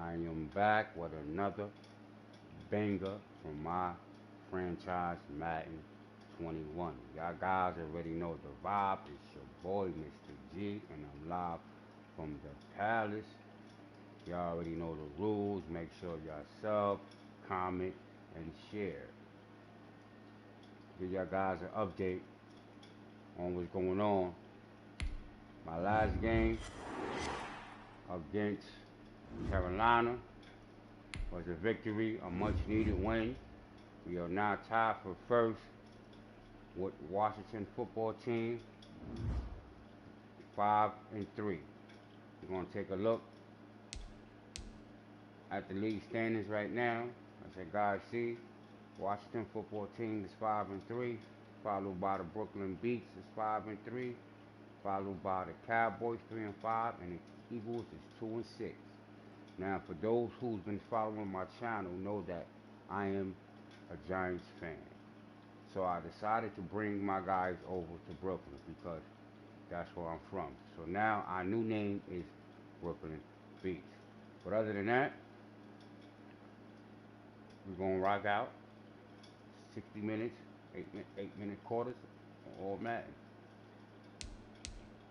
I am back with another banger from my franchise, Madden 21. Y'all guys already know the vibe. It's your boy, Mr. G, and I'm live from the Palace. Y'all already know the rules. Make sure y'all sub, comment, and share. Give y'all guys an update on what's going on. My last game against Carolina was a victory, a much needed win. We are now tied for first with Washington football team, 5-3. We're going to take a look at the league standings right now. As you guys see, Washington football team is 5-3, followed by the Brooklyn Beats is 5-3, followed by the Cowboys 3-5, and the Eagles is 2-6. Now, for those who's been following my channel, know that I am a Giants fan. So I decided to bring my guys over to Brooklyn because that's where I'm from. So now our new name is Brooklyn Beats. But other than that, we're gonna rock out 60 minutes, 8-minute quarters, all Madden.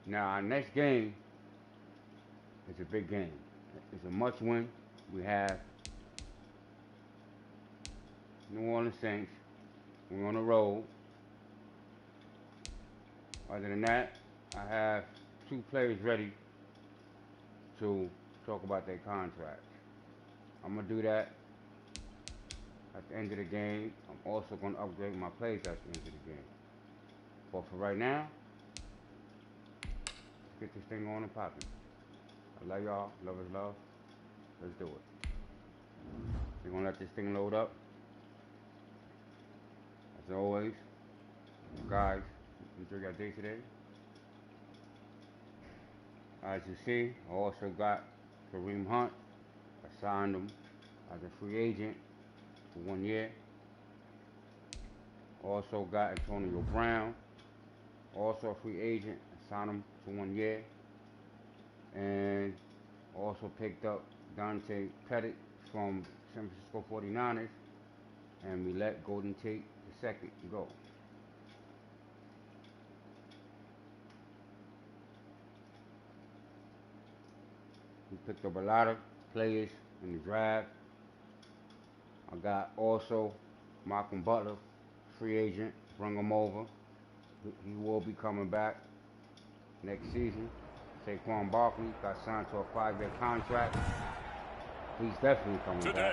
Now our next game is a big game. It's a must win. We have New Orleans Saints. We're on the road. Other than that, I have two players ready to talk about their contracts. I'm going to do that at the end of the game. I'm also going to upgrade my plays at the end of the game. But for right now, let's get this thing on and popping. I love y'all. Love is love. Let's do it. We're going to let this thing load up. As always, guys, enjoy your day today. As you see, I also got Kareem Hunt. I signed him as a free agent for 1 year. Also got Antonio Brown, also a free agent. I signed him for 1 year. And also picked up Dante Pettit from San Francisco 49ers. And we let Golden Tate II go. We picked up a lot of players in the draft. I got also Malcolm Butler, free agent, bring him over. He will be coming back next season. Saquon Barkley got signed to a 5-year contract. He's definitely coming today. back.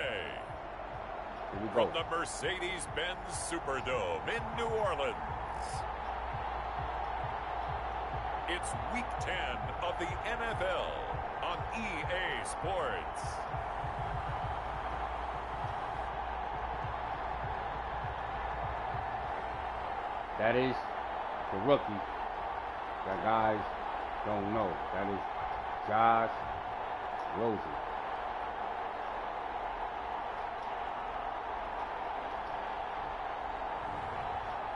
Here we From go. the Mercedes-Benz Superdome in New Orleans, it's Week 10 of the NFL on EA Sports. That is the rookie that guys don't know. That is Josh Rosen.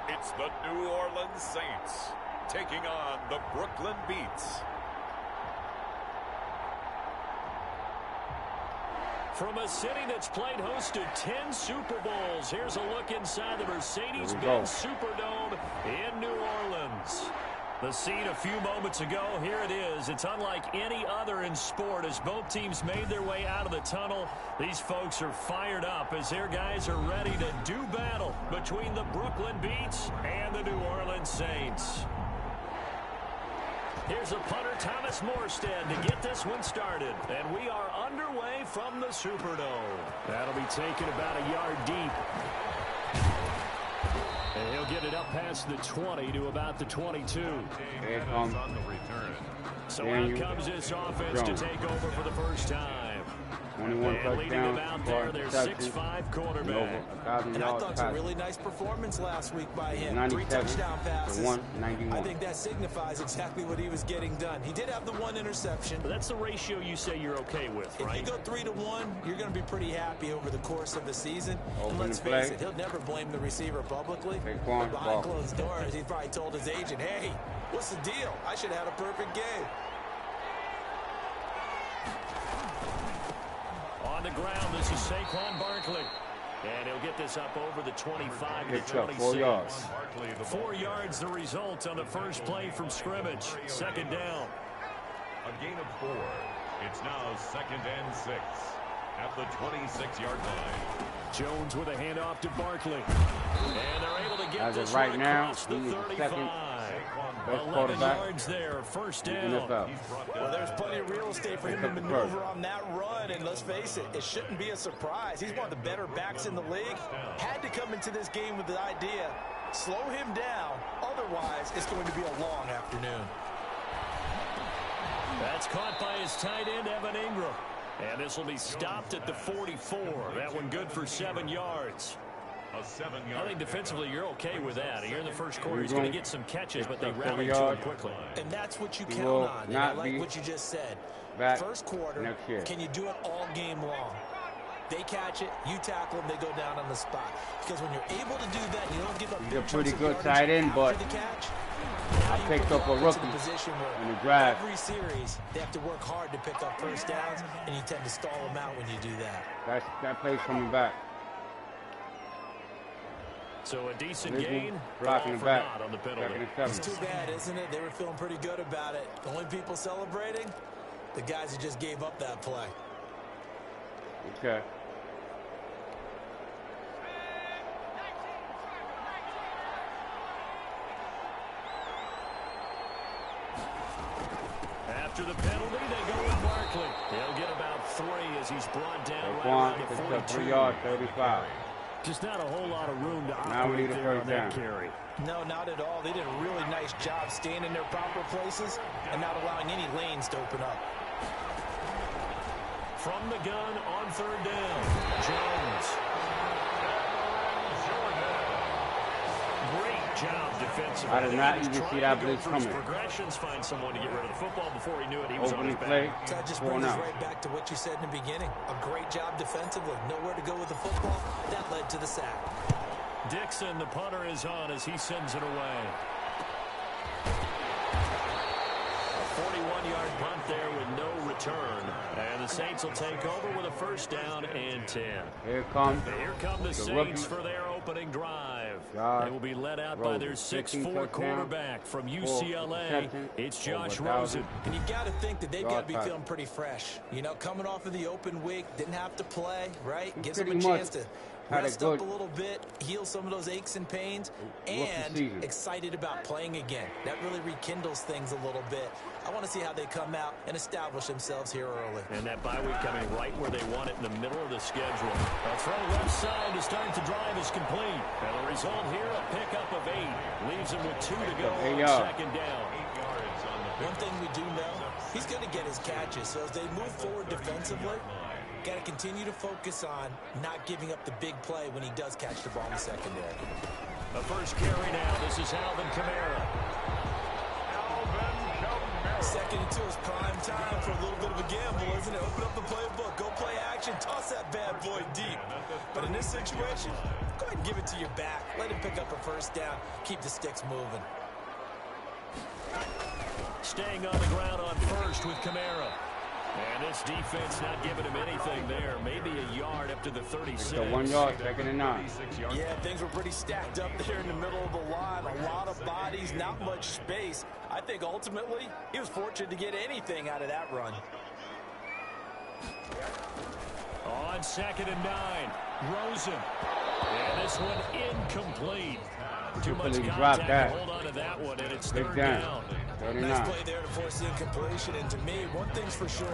It's the New Orleans Saints taking on the Brooklyn Beats. From a city that's played host to 10 Super Bowls, here's a look inside the Mercedes-Benz Superdome in New Orleans. The scene a few moments ago, here it is. It's unlike any other in sport as both teams made their way out of the tunnel. These folks are fired up as their guys are ready to do battle between the Brooklyn Beats and the New Orleans Saints. Here's a punter, Thomas Morstead, to get this one started. And we are underway from the Superdome. That'll be taken about a yard deep. And he'll get it up past the 20 to about the 22. On the return. So out comes this offense to take over for the first time. 21 and leading them out there, their 6'5" quarterback. And I thought it was a really nice performance last week by him. 3 97 touchdown passes. to 191. I think that signifies exactly what he was getting done. He did have the 1 interception. But that's the ratio you say you're okay with, right? If you go 3-1, you're going to be pretty happy over the course of the season. Open And let's the face play. it, he'll never blame the receiver publicly. Take But one, behind ball. closed doors, he probably told his agent, hey, what's the deal? I should have had a perfect game. On the ground, this is Saquon Barkley. And he'll get this up over the 25 to Picks up 26. 4 yards. 4 yards the result on the first play from scrimmage. Second down. A gain of 4. It's now 2nd and 6 at the 26-yard line. Jones with a handoff to Barkley. And they're able to get As this of right one now, across the he is the 35. second best 11 quarterback yards there, first in down. the NFL. Well, there's plenty of real estate for him to maneuver on that run, and let's face it, it shouldn't be a surprise. He's one of the better backs in the league. Had to come into this game with the idea, slow him down, otherwise it's going to be a long afternoon. That's caught by his tight end, Evan Ingram. And this will be stopped at the 44. That one good for 7 yards. A 7-yard. I think defensively you're okay with that. Here in the first quarter, he's going to get some catches, but they rally to yards. him quickly. And that's what you He count will on. And not I like be what you just said. back First quarter, next year. can you do it all game long? They catch it, you tackle them, they go down on the spot. Because when you're able to do that, you don't give up He's big a pretty chunks of good yardage tight end, after but the catch. I Now you picked put up the a offense rookie in a position where in the draft. every series they have to work hard to pick up first downs, and you tend to stall them out when you do that. That play's coming back. So a decent This one gain, blocking all the for back. naught on the penalty. 2nd and It's 7. too bad, isn't it? They were feeling pretty good about it. The only people celebrating, the guys who just gave up that play. Okay. After the penalty, they go with Barkley. He'll get about 3 as he's brought down right Saquon around the picks up 3 42. yards, 35. Just not a whole lot of room to Now we operate need a there on first that down. carry. No, not at all. They did a really nice job staying in their proper places and not allowing any lanes to open up. From the gun on 3rd down, Jones. Great job defensively. I did not He was even see trying that to go blitz through his coming. progressions, find someone to get rid of the football. Before he knew it, he was on Opening his play, back. So that just 4 brings us now. right back to what you said in the beginning. A great job defensively. Nowhere to go with the football. That led to the sack. Dixon, the punter, is on as he sends it away. A 41-yard punt there with no return. And the Saints will take over with a first down and 10. Here come The Saints rookie. for their opening drive. Josh They will be led out by their Rosen. 6'4 touchdown, quarterback from 4 UCLA. interceptions, It's over Josh 1,000. Rosen. And you've got to think that they've got to be Yard feeling pretty fresh. You know, coming off of the open week, didn't have to play, right? He Gives them a pretty much chance to had a rest up good a little bit, heal some of those aches and pains, rookie and season. excited about playing again. That really rekindles things a little bit. I want to see how they come out and establish themselves here early. And that bye week coming right where they want it in the middle of the schedule. A throw left side to start the drive is complete. And the result here, a pickup of 8. Leaves him with 2 to go on 8 yards. second down. One thing we do know, he's going to get his catches. So as they move forward defensively, got to continue to focus on not giving up the big play when he does catch the ball in the secondary. The first carry now. This is Alvin Kamara. Second and 2 is prime time for a little bit of a gamble, isn't it? Open up the playbook, go play action, toss that bad boy deep. But in this situation, go ahead and give it to your back. Let him pick up a first down. Keep the sticks moving. Staying on the ground on first with Kamara. And this defense not giving him anything there. Maybe a yard up to the 36. So 1 yard, 2nd and 9. Yeah, things were pretty stacked up there in the middle of the line. A lot of bodies, not much space. I think ultimately he was fortunate to get anything out of that run. On 2nd and 9, Rosen. And this one incomplete. Too much He dropped contact that. to hold on to that one, and it's Big 3rd down. down. 39. Nice play there to force the incompletion. And to me, one thing's for sure.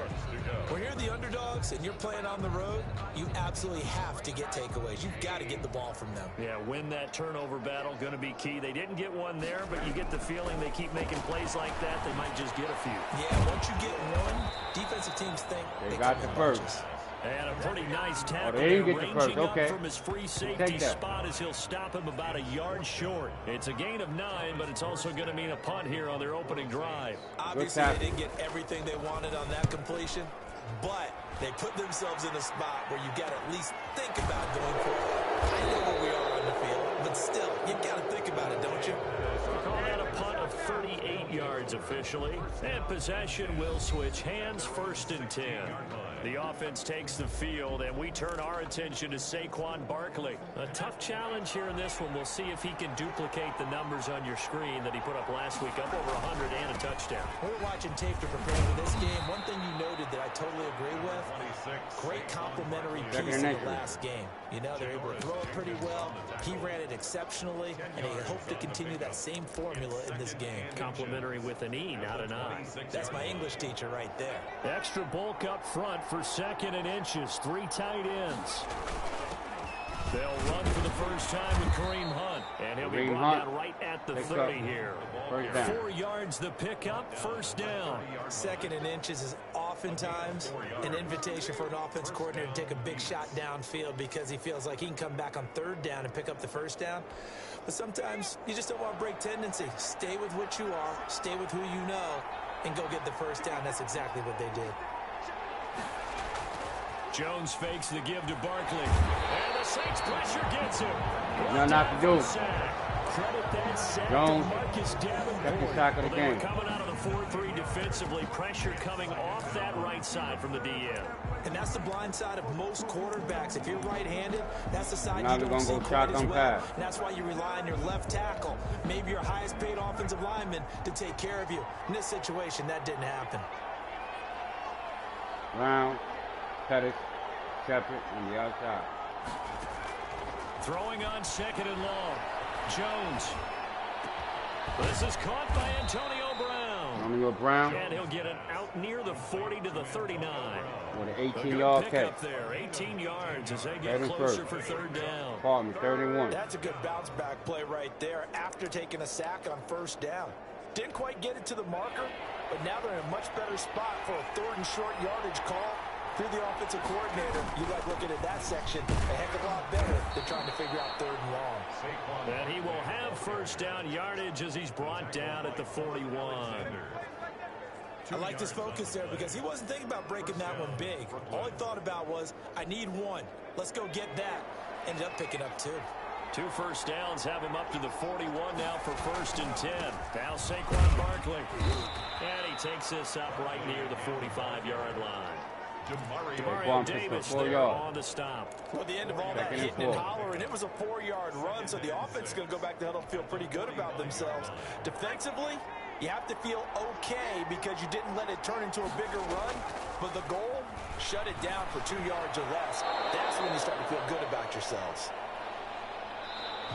When you're the underdogs and you're playing on the road, you absolutely have to get takeaways. You've got to get the ball from them. Yeah, win that turnover battle, going to be key. They didn't get one there, but you get the feeling they keep making plays like that, they might just get a few. Yeah, once you get one, defensive teams think They got come the in first. bunches. And a pretty nice tackle they didn't there, get the ranging first. Okay. up from his free safety Take that. spot as he'll stop him about a yard short. It's a gain of 9, but it's also going to mean a punt here on their opening drive. Obviously, they didn't get everything they wanted on that completion, but they put themselves in a spot where you got to at least think about going for it. I know where we are on the field, but still, you got to think about it, don't you? We call that a punt of 38 yards officially. And possession will switch hands, 1st and 10. The offense takes the field, and we turn our attention to Saquon Barkley. A tough challenge here in this one. We'll see if he can duplicate the numbers on your screen that he put up last week, up over 100 and a touchdown. We were watching tape to prepare for this game. One thing you noted that I totally agree with, great complimentary piece in the last game. You know, they're able to throw it pretty well. He ran it exceptionally, and they hope to continue that same formula in this game. Complimentary with an E, not an I. That's my English teacher right there. Extra bulk up front for 2nd and inches. 3 tight ends. They'll run for the first time with Kareem Hunt. And he'll be brought down right at the 30 here. 4 yards the pickup, 1st down. 2nd and inches is oftentimes an invitation for an offense coordinator to take a big shot downfield because he feels like he can come back on 3rd down and pick up the 1st down. But sometimes you just don't want to break tendency. Stay with what you are, stay with who you know, and go get the 1st down. That's exactly what they did. Jones fakes the give to Barkley. And the Saints pressure gets him. Nothing not to do. Credit that sack Jones, to Marcus Davenport. second sack of the They were game. coming out of the 4-3 defensively. Pressure coming off that right side from the DN. And that's the blind side of most quarterbacks. If you're right-handed, that's the side Now you they're don't gonna see go quite as shotgun well. pass. And that's why you rely on your left tackle, maybe your highest-paid offensive lineman, to take care of you. In this situation, that didn't happen. Brown, Pettis, Shepard on the outside. Throwing on 2nd and long. Jones. This is caught by Antonio Brown. Antonio Brown. And he'll get it out near the 40 to the 39. With an A good 18-yard pickup catch. there. 18 yards as they get That is closer first. for 3rd down. Caught me, 31. That's a good bounce-back play right there after taking a sack on 1st down. Didn't quite get it to the marker, but now they're in a much better spot for a 3rd and short yardage call. If you're the offensive coordinator, you like looking at that section a heck of a lot better than trying to figure out 3rd and long. And he will have 1st down yardage as he's brought down at the 41. I like his focus there because he wasn't thinking about breaking that one big. All he thought about was, I need 1. Let's go get that. Ended up picking up 2. 2 1st downs have him up to the 41 now for 1st and 10. Now Saquon Barkley. And he takes this up right near the 45-yard line. Demario Davis there on the stop. Well, the end of all that hitting and hollering, it was a 4-yard run, so the offense is going to go back to huddle, feel pretty good about themselves. Defensively, you have to feel okay because you didn't let it turn into a bigger run, but the goal, shut it down for 2 yards or less. That's when you start to feel good about yourselves.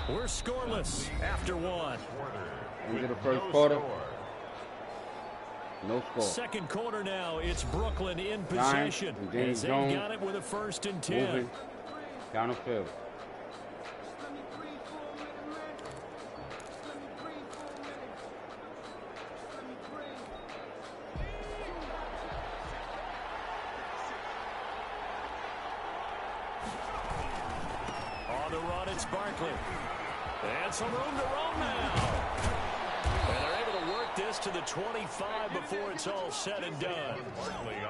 We're scoreless after 1. Into the 1st quarter. No score. 2nd quarter now. It's Brooklyn in possession. As they've got it with a 1st and 10. Moving down the field. On the run, it's Barkley. And some room to roam now. And they're able to work this to the 25 before it's all said and done.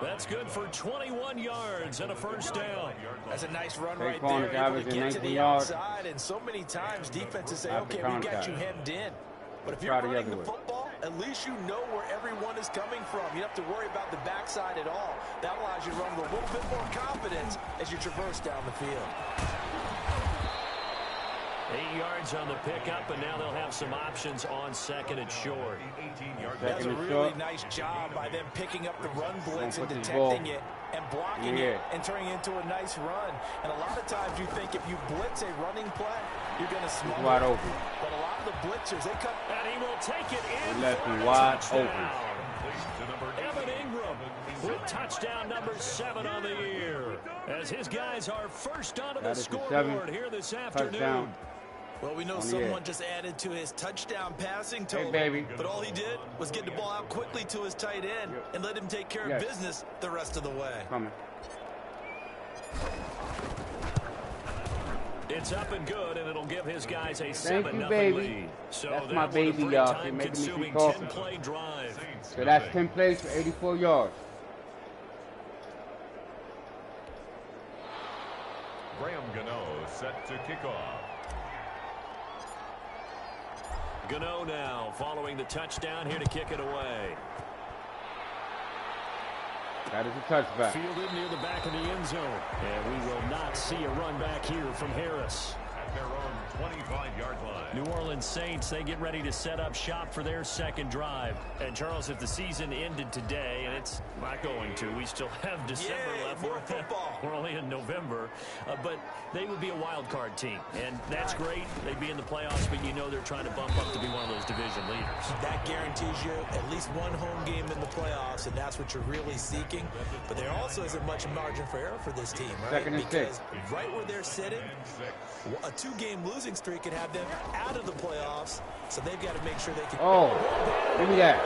That's good for 21 yards and a 1st down. That's a nice run right Saquon there. Able to averaging get to 19 the yards. outside, and so many times defenses say, After okay, we got contact. you hemmed in. But if you're Try the running other the way. football, at least you know where everyone is coming from. You don't have to worry about the backside at all. That allows you to run with a little bit more confidence as you traverse down the field. 8 yards on the pickup, and now they'll have some options on 2nd and short. That's a really nice job by them picking up the run blitz and detecting it and blocking it and turning it into a nice run. And a lot of times you think if you blitz a running play, you're going to smother wide it. open. But a lot of the blitzers, they come. And he will take it in. They left for him a wide touchdown. Evan Ingram with touchdown number 7 on the year. As his guys are first onto the scoreboard here this afternoon. Touchdown. Well, we know someone just added to his touchdown passing total. Hey, baby. But all he did was get the ball out quickly to his tight end and let him take care of business the rest of the way. Coming. It's up and good, and it'll give his guys a 7-0 baby. lead. So That's my was a baby, pretty y'all. You're making me time-consuming keep talking. 10-play drive. So that's 10 plays for 84 yards. Graham Gano set to kick off. Gano now following the touchdown here to kick it away. That is a touchback. Fielded near the back of the end zone. And we will not see a run back here from Harris. At their own 25-yard line. New Orleans Saints, they get ready to set up shop for their second drive. And Charles, if the season ended today, and it's not going to, we still have December left. More football. We're only in November, but they would be a wild card team, and that's great. They'd be in the playoffs, but you know they're trying to bump up to be one of those division leaders. That guarantees you at least one home game in the playoffs, and that's what you're really seeking. But there also isn't much margin for error for this team, right? Second and because 6. right where they're sitting, a 2-game losing streak could have them out of the playoffs, so they've got to make sure they can. Oh, give me that.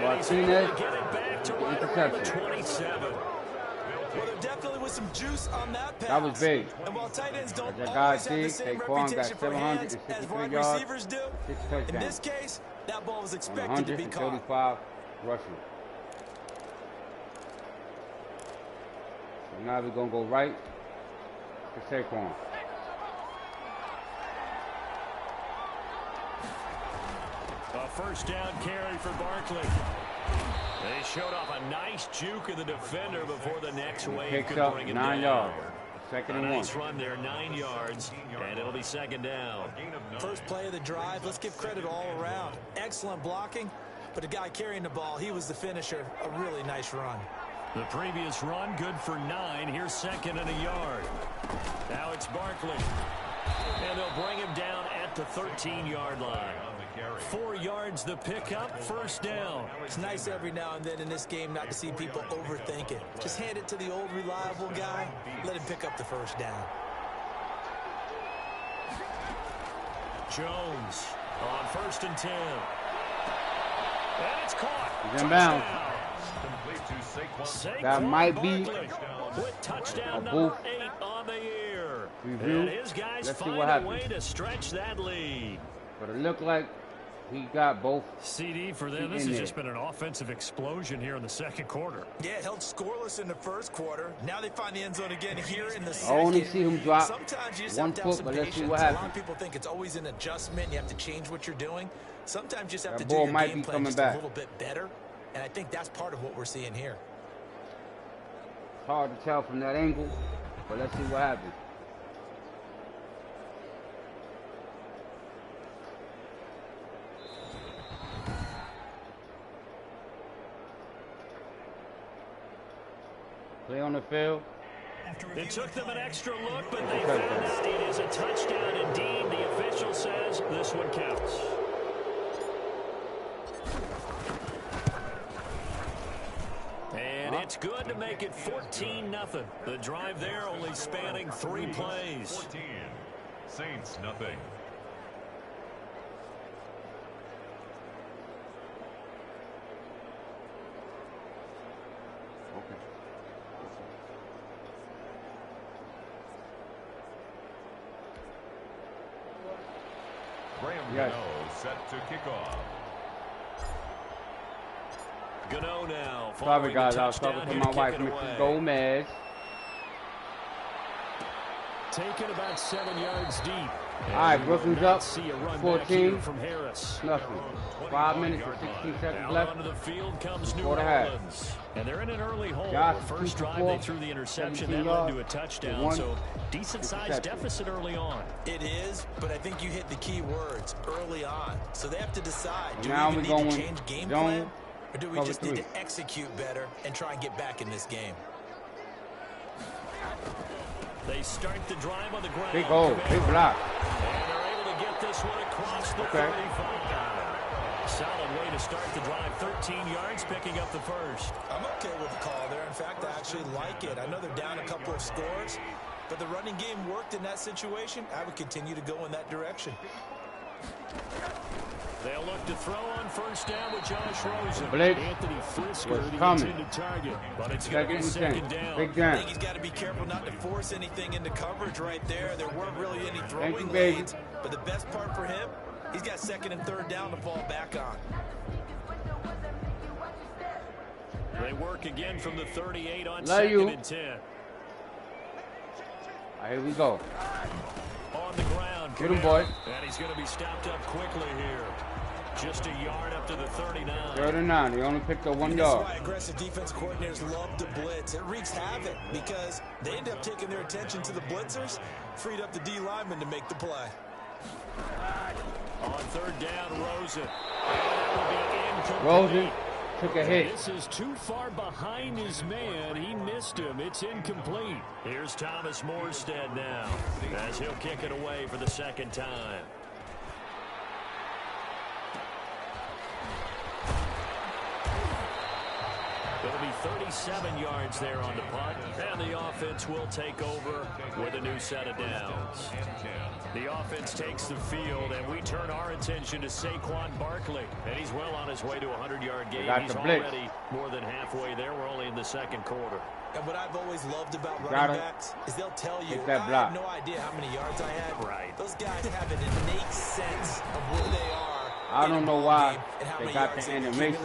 Martinez, get it back to right around the 27. Well, there definitely was some juice on that pass. That was big. And while tight ends don't That always guy have the did. same Saquon reputation got for hands as 763 wide yards, receivers do, 6 in touchdowns. this case, that ball was expected to be caught. 135 rushing. So now we're going to go right to Saquon. A first down carry for Barkley. They showed off a nice juke of the defender before the next wave Picks could up bring him 9 down. yards. Second A and 1. nice run there, 9 yards, and it'll be second down. First play of the drive, let's give credit all around. Excellent blocking, but the guy carrying the ball, he was the finisher. A really nice run. The previous run, good for 9. Here's second and a yard. Now it's Barkley. And they'll bring him down at the 13-yard line. 4 yards the pickup, first down. It's nice every now and then in this game not to see people overthink it. Just hand it to the old reliable guy. Let him pick up the first down. Jones on first and 10. And it's caught. He's in bounds. Complete to Saquon. That might be with touchdown a number booth. 8 on the year. Review. And his guys Let's see find what a happens. way to stretch that lead. But it looked like he got both. CD for them. This has just been an offensive explosion here in the second quarter. Yeah, held scoreless in the first quarter. Now they find the end zone again here in the second. I only see him drop Sometimes you just 1 have to have foot, some but let's see patience. what A lot of happens. people think it's always an adjustment. You have to change what you're doing. Sometimes you just have That to do ball your might game be plan coming just back. a little bit better. And I think that's part of what we're seeing here. It's hard to tell from that angle, but let's see what happens. Play on the field. It took them an extra look, but they found out it is a touchdown indeed. The official says this one counts. And it's good to make it 14-0. The drive there only spanning 3 plays. 14. Saints nothing. Okay. Graham Yes. Gano set to kick off. Gano now. Sorry guys, I was touchdown talking to here my to wife, kick it Mrs. away. Gomez. Taken about 7 yards deep. All right, Brooklyn's up. See a run 14. back here from Harris. Nothing. 5 minutes and 16 seconds Out left. onto the field comes New Before the half. Orleans. And they're in an early hole. Josh, First 2 for drive, 4, they threw the interception. 17 That led to a yards, touchdown. 1 So decent-sized interception. deficit early on. It is, but I think you hit the key words early on. So they have to decide, do Now we we're even need to going change game zone, plan? Or do we cover just need 3. to execute better and try and get back in this game? They start the drive on the ground. Big hole, big block. And they're able to get this one across the 35. Solid way to start the drive. 13 yards, picking up the first. I'm okay with the call there. In fact, I actually like it. I know they're down a couple of scores, but the running game worked in that situation. I would continue to go in that direction. They'll look to throw on first down with Josh Rosen. Blitz Anthony Frisker, was the coming. intended target, but it's going to be Second and 10. second down. Big I down. think he's got to be careful not to force anything into coverage right there. There weren't really any Thank throwing you, baby. lanes, but the best part for him, he's got second and third down to fall back on. They work again from the 38 on Love second you. and 10. All right, here we go. On the ground. Get him, boy. And he's going to be stopped up quickly here. Just a yard up to the 39. 39. They only picked up 1 yard. That's why aggressive defense coordinators love to blitz. It wreaks havoc because they end up taking their attention to the blitzers, freed up the D lineman to make the play. On third down, Rosen. That will be incomplete. Rosen took a hit. This is too far behind his man. He missed him. It's incomplete. Here's Thomas Morstead now as he'll kick it away for the second time. It'll be 37 yards there on the punt, and the offense will take over with a new set of downs. The offense takes the field, and we turn our attention to Saquon Barkley, and he's well on his way to a 100-yard game. He's already more than halfway there. We're only in the second quarter. And what I've always loved about running backs is they'll tell you, I have no idea how many yards I had. Right. Those guys have an innate sense of where they are. I don't know why they got the animation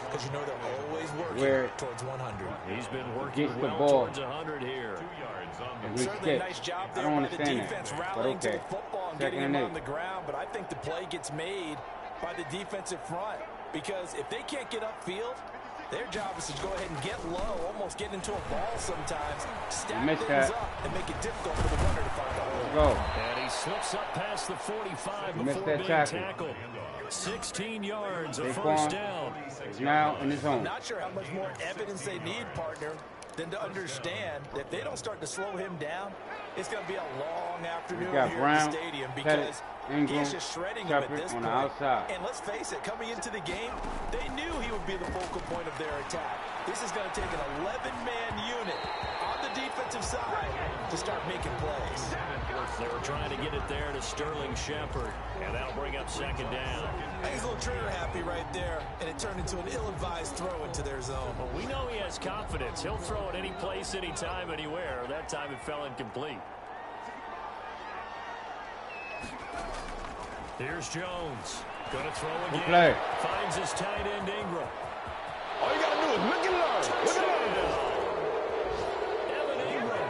because you know they're always working where towards 100. He's been working the well ball towards 100 here. 2 yards on the and we skip. Nice job I there don't by the understand defense that, but rallying to okay. the football and getting him on the ground. But I think the play gets made by the defensive front because if they can't get upfield, their job is to go ahead and get low, almost get into a ball sometimes, stack things up, and make it difficult for the runner to find the hole. And he slips up past the 45 before being tackled. 16 yards, a first down. Is now in his zone. I'm not sure how much more evidence they need, partner, than to understand that if they don't start to slow him down, it's going to be a long afternoon here at the stadium because he's just shredding him at this point. And let's face it, coming into the game, they knew he would be the focal point of their attack. This is going to take an 11-man unit on the defensive side to start making plays. They were trying to get it there to Sterling Shepard, and that'll bring up second down. He's a little trigger happy right there, and it turned into an ill-advised throw into their zone. Well, we know he has confidence. He'll throw it any place, anytime, anywhere. That time it fell incomplete. Here's Jones. Going to throw again. Finds his tight end, Ingram. All you got to do is look and learn. Look and learn. Evan Ingram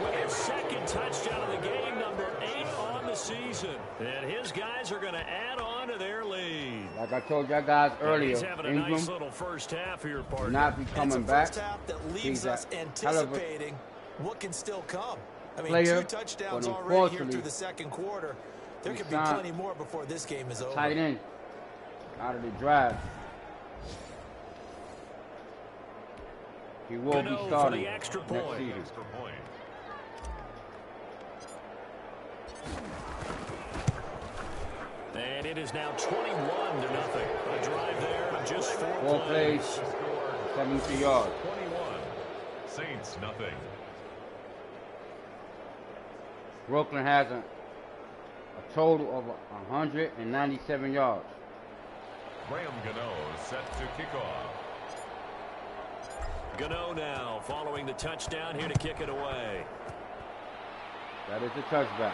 with his second touchdown of the game, number 8 on the season. And his guys are going to add on to their lead. Like I told y'all guys earlier, he's having a nice little first half here, partner. Not be coming back. First half that leaves us anticipating what can still come. I mean, 2 touchdowns already here through the second quarter. There could be plenty more before this game is over. Tight end out of the drive. He will be starting next season. And it is now 21-0. A drive there of just 4 plays, 72 yards. 21. Saints nothing. Brooklyn has a total of 197 yards. Graham Gano set to kick off. Gano now following the touchdown here to kick it away. That is a touchback.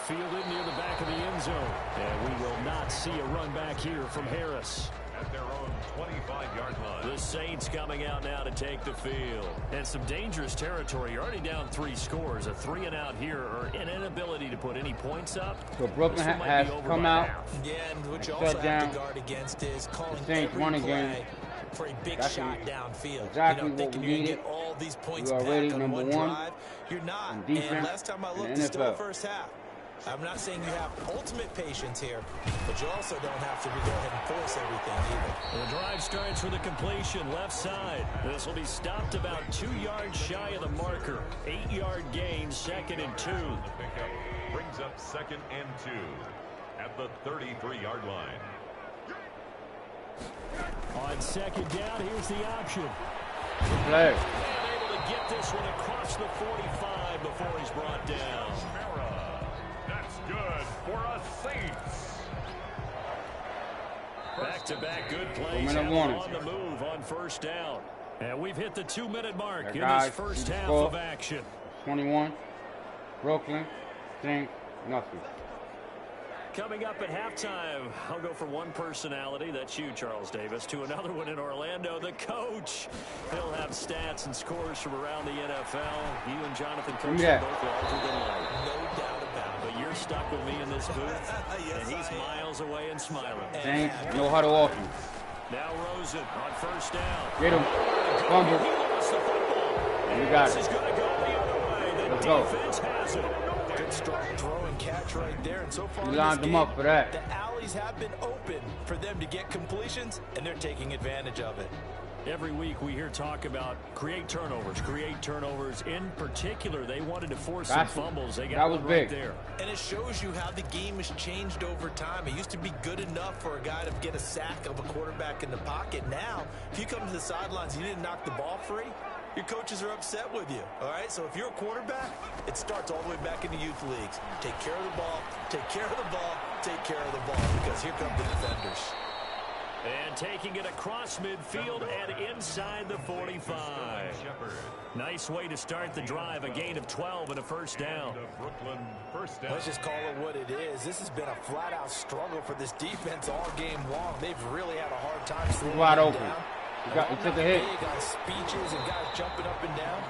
Fielded near the back of the end zone. And we will not see a run back here from Harris. At their own 25-yard line. The Saints coming out now to take the field. And some dangerous territory. You're already down 3 scores. A 3-and-out here or an inability to put any points up. So Brooklyn has come out again, which you also have to guard against is calling every play for a big shot downfield. Exactly thinking you're going to get all these points back on one drive. You're not. And last time I looked, it's still the first half. I'm not saying you have ultimate patience here, but you also don't have to go ahead and force everything either. The drive starts with a completion left side. This will be stopped about 2 yards shy of the marker. 8-yard gain, 2nd and 2. The pickup brings up 2nd and 2 at the 33-yard line. On second down, here's the option. Play. And able to get this one across the 45 before he's brought down. That's good for us Saints. Back-to-back good plays on the move on first down. And we've hit the 2-minute mark in this first half of action. 21. Brooklyn, Saints, nothing. Coming up at halftime, I'll go from one personality, that's you, Charles Davis, to another one in Orlando, the coach. He'll have on stats and scores from around the NFL. You and Jonathan Give Coach me are that. both larger than life. No doubt about it. But you're stuck with me in this booth, Yes, and he's I am. miles away and smiling. Saints, no huddle offense. Now Rosen on first down. Get him. Fumble. He lost the football. You got This it. is going to go the other way. The Let's go. defense has it. Good strong throw and catch right there. And so far You in lined this them game, up for that. the alleys have been open for them to get completions, and they're taking advantage of it. Every week we hear talk about create turnovers. In particular, they wanted to force some fumbles. They got that was one right big. there. And it shows you how the game has changed over time. It used to be good enough for a guy to get a sack of a quarterback in the pocket. Now, if you come to the sidelines and you didn't knock the ball free, your coaches are upset with you, all right? So if you're a quarterback, it starts all the way back in the youth leagues. Take care of the ball, take care of the ball, take care of the ball, because here come the defenders. And taking it across midfield and inside the 45. Nice way to start the drive. A gain of 12 and a first down. Let's just call it what it is. This has been a flat-out struggle for this defense all game long. They've really had a hard time slowing Wide them open. down. He took a hit. Big on speeches and guys jumping up and down.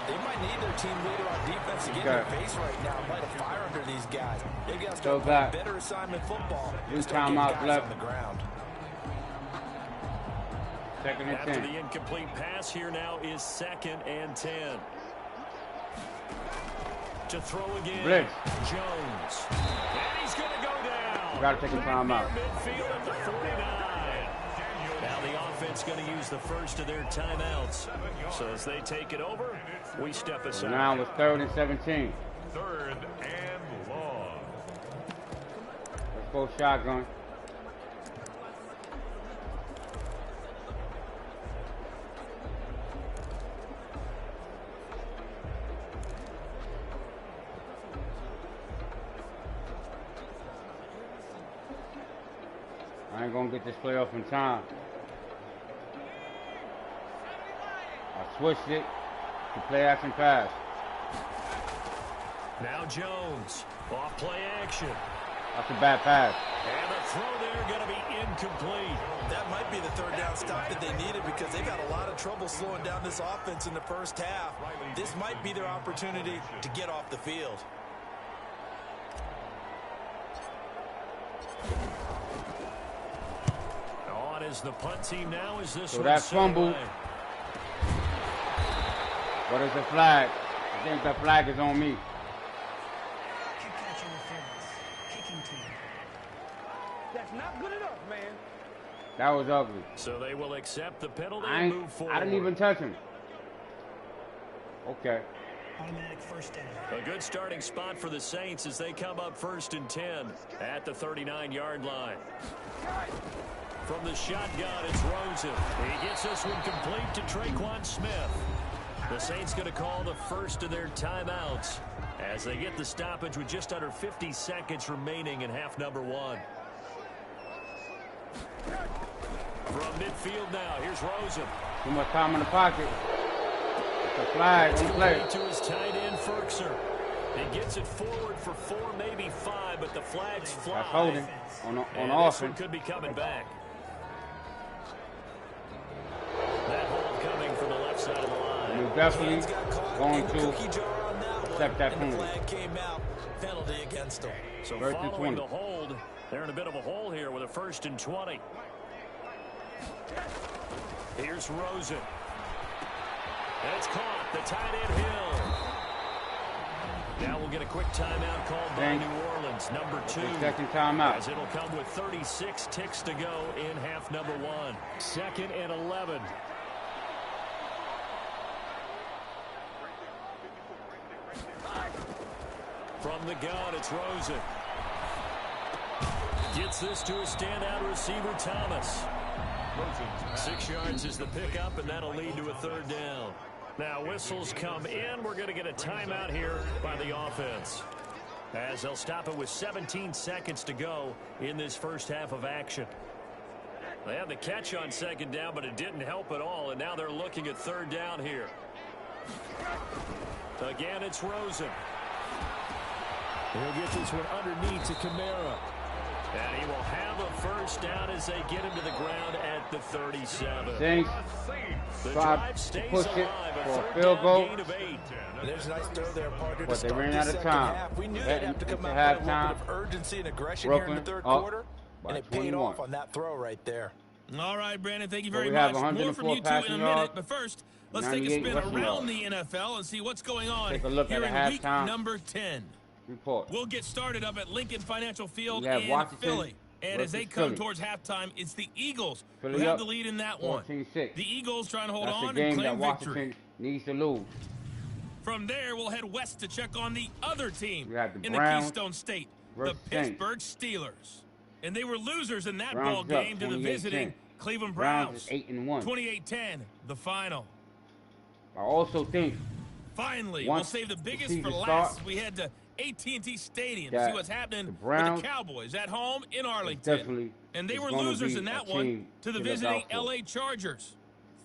They might need their team leader on defense to get in their face right now, light a fire under these guys. They've got to Still start got playing better assignment football. two Start getting timeouts guys left. on the ground. Second and After 10. the incomplete pass, here now is 2nd and 10. To throw again. Blitz. Jones. And he's going to go down. You got to take a timeout. Midfield at the 49. Now the offense going to use the first of their timeouts. So as they take it over, we step aside. Now it's 3rd and 17. 3rd and long. Let's go shotgun. I ain't gonna get this play off in time. I switched it to play action pass. Now Jones. Off play action. That's a bad pass. And the throw there going to be incomplete. That might be the third down stop that they needed because they've got a lot of trouble slowing down this offense in the first half. This might be their opportunity to get off the field. On is the punt team now. Is this So one that set fumble. away? What is the flag? I think the flag is on me. Kick catch interference. Kicking team. That's not good enough, man. That was ugly. So they will accept the penalty and move forward. I didn't even touch him. Okay. Automatic first down. A good starting spot for the Saints as they come up 1st and 10 at the 39-yard line. From the shotgun, it's Rosen. He gets this one complete to Traquan Smith. The Saints going to call the first of their timeouts as they get the stoppage with just under 50 seconds remaining in half number 1. From midfield now, here's Rosen. Too much time in the pocket. It's a flag on the play. To his tight end, Ferkser. He gets it forward for 4, maybe 5, but the flags fly. That's holding on And this one offense. could be coming back. That hold coming from the left side of the line. You're definitely Hands got caught going in the to cookie jar on that one, accept that and the penalty. flag came out. Penalty against them. So 1st and following 20. the hold, they're in a bit of a hole here with a 1st and 20. Here's Rosen. And it's caught. The tight end Hill. Now we'll get a quick timeout called by Thanks. New Orleans, number 2. Second timeout. As it'll come with 36 ticks to go in half number 1. 2nd and 11. From the gun, it's Rosen. Gets this to a standout receiver, Thomas. 6 yards is the pickup, and that'll lead to a 3rd down. Now whistles come in. We're going to get a timeout here by the offense, as they'll stop it with 17 seconds to go in this first half of action. They had the catch on 2nd down, but it didn't help at all, and now they're looking at 3rd down here. Again, it's Rosen. He'll get this one underneath to Kamara. And he will have a first down as they get him to the ground at the 37. Saints The tried drive to stays push it alive. for a third field down goal. gain of 8. There's a nice throw there, partner, to But they start ran this out of second time. half. We knew they'd Heading have to come into out with a halftime. little bit of urgency and aggression Brooklyn here in the third up quarter, by and it 21. paid off on that throw right there. All right, Brandon, thank you Well, very we have much. More 104 from you two in passing a minute, yards, but first, let's take a 98 spin rushing around yards. the NFL and see what's going on Take a look here at in week halftime number 10. report. We'll get started up at Lincoln Financial Field We have in Washington Philly. And as they versus come Philly. towards halftime, it's the Eagles Philly who have up the lead in that one. 14-6. The Eagles trying to hold That's on the and game that claim Washington victory. needs to lose. From there, we'll head west to check on the other team We have the in Browns the Keystone State, the versus Saints. Pittsburgh Steelers. And they were losers in that Browns ball up game to the 28-10. visiting Cleveland Browns Browns. is 8-1. 28-10, the final. I also think Finally, we'll once save the the biggest season for last. starts, We head to AT&T Stadium to that see what's happening the with Browns the Cowboys at home in definitely Arlington. And they is were gonna losers be in a that one team to the to look visiting out for. LA Chargers.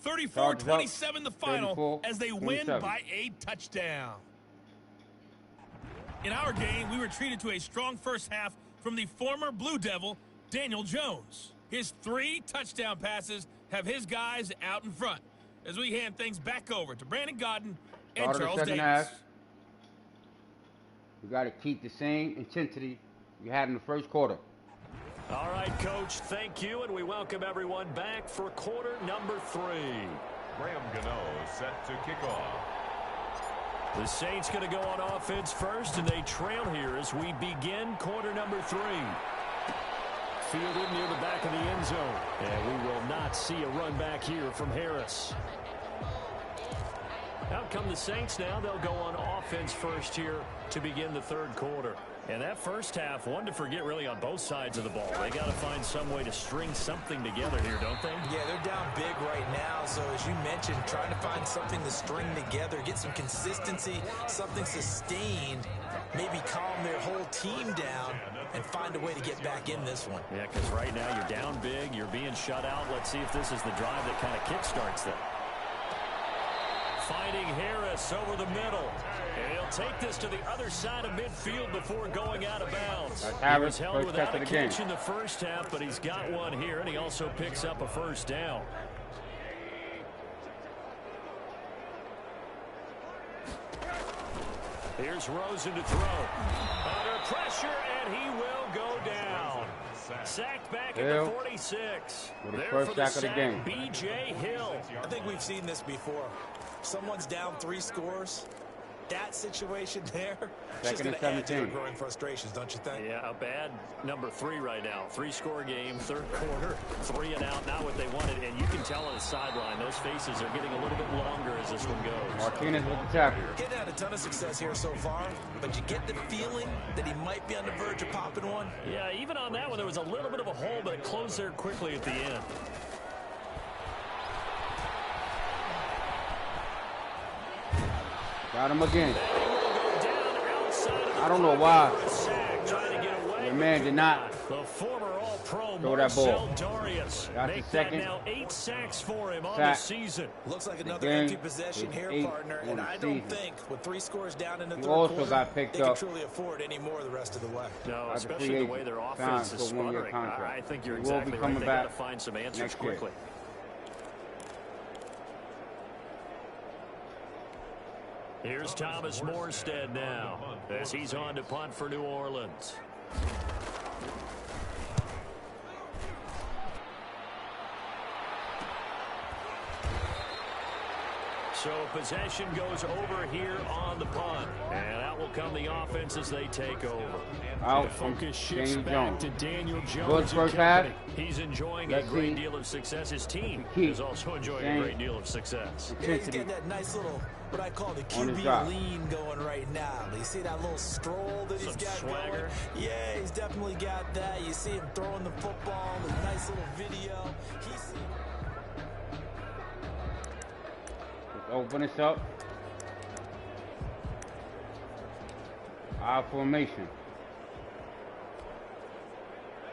Chargers 34-27 the up, final as they win 34-27. by a touchdown. In our game, we were treated to a strong first half from the former Blue Devil, Daniel Jones. His 3 touchdown passes have his guys out in front as we hand things back over to Brandon Godden and Start of the Charles second Davis. half. We got to keep the same intensity we had in the first quarter. All right, Coach, thank you, and we welcome everyone back for quarter number 3. Graham Gano set to kick off. The Saints going to go on offense first, and they trail here as we begin quarter number 3. Fielded near the back of the end zone, and we will not see a run back here from Harris. Out come the Saints now. They'll go on offense first here to begin the third quarter. And that first half, one to forget really on both sides of the ball. They got to find some way to string something together here, don't they? Yeah, they're down big right now. So as you mentioned, trying to find something to string together, get some consistency, something sustained, maybe calm their whole team down and find a way to get back in this one. Yeah, because right now you're down big, you're being shut out. Let's see if this is the drive that kind of kickstarts them. Finding Harris over the middle. And he'll take this to the other side of midfield before going out of bounds. Harris, He was held first without catch a of the game. catch in the first half, but he's got one here, and he also picks up a first down. Here's Rosen to throw. Under pressure, and he will go down. Sacked back at the 46. With the There first for the sack of the sack, game. B.J. Hill. I think we've seen this before. Someone's down 3 scores. That situation there, just Second going and to add to their 17. growing frustrations, don't you think? Yeah, a bad number 3 right now. 3-score game, third quarter, 3 and out, not what they wanted. And you can tell on the sideline, those faces are getting a little bit longer as this one goes. Martinez with the tackle. Getting had a ton of success here so far, but you get the feeling that he might be on the verge of popping one. Yeah, even on that one, there was a little bit of a hole, but it closed there quickly at the end. Got him again. I don't know why the man did not the former All-Pro throw that ball. Marcel Darius. That's the Make that second now 8 sacks for him on sack. the season. Looks like another game empty possession is here, 8 partner, on and the I don't season. think with 3 scores down in the He third also quarter, got picked they can up truly afford any more the rest of the way. No, That's a especially free the way agent. their Signed offense is for a one-year sputtering. contract. I think you're He will be exactly right. coming They got to back find some answers next year. quickly. Here's Thomas Morstead now as he's on to punt for New Orleans. So possession goes over here on the punt. And out will come the offense as they take over. Out The from focus shifts Daniel back Jones. to Daniel Jones. Good and first half. company. He's enjoying Let's a great see. deal of success. His team Keep is also enjoying same a great deal of success. Yeah, he's got that nice little, what I call the On his QB drive. lean going right now. You see that little stroll that he's Some got swagger. going? Yeah, he's definitely got that. You see him throwing the football, the nice little video. He's Let's open this up. Our formation.